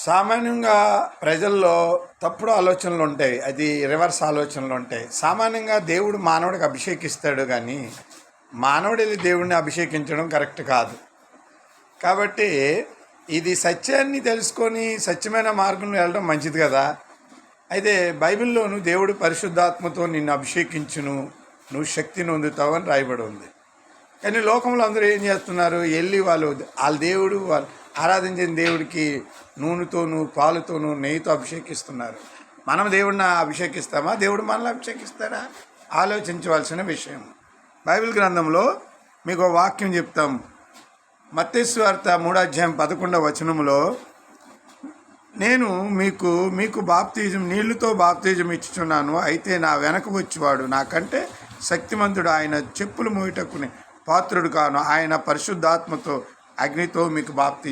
సామాన్యంగా ప్రజల్లో తప్పుడు ఆలోచనలు ఉంటాయి. అది రివర్స్ ఆలోచనలు ఉంటాయి. సామాన్యంగా దేవుడు మానవుడికి అభిషేకిస్తాడు, కానీ మానవుడు వెళ్ళి దేవుడిని అభిషేకించడం కరెక్ట్ కాదు. కాబట్టి ఇది సత్యాన్ని తెలుసుకొని సత్యమైన మార్గంలో వెళ్ళడం మంచిది కదా. అయితే బైబిల్లోను దేవుడు పరిశుద్ధాత్మతో నిన్ను అభిషేకించును, నువ్వు శక్తిని పొందుతావు అని రాయబడి ఉంది. కానీ లోకంలో అందరూ ఏం చేస్తున్నారు? వెళ్ళి వాళ్ళ దేవుడు వాళ్ళు ఆరాధించిన దేవుడికి నూనెతోనూ పాలుతోనూ నెయ్యితో అభిషేకిస్తున్నారు. మనం దేవుడిని అభిషేకిస్తామా? దేవుడు మనల్ని అభిషేకిస్తారా? ఆలోచించవలసిన విషయం. బైబిల్ గ్రంథంలో మీకు ఒక వాక్యం చెప్తాం. మత్తయి సువార్త 3:11 నేను మీకు బాప్తిజం నీళ్లతో బాప్తిజం ఇచ్చుచున్నాను, అయితే నా వెనక వచ్చేవాడు నాకంటే శక్తిమంతుడు, ఆయన చెప్పులు మోయుటకు పాత్రుడు కాను, ఆయన పరిశుద్ధాత్మతో అగ్నితో మీకు బాప్తిజం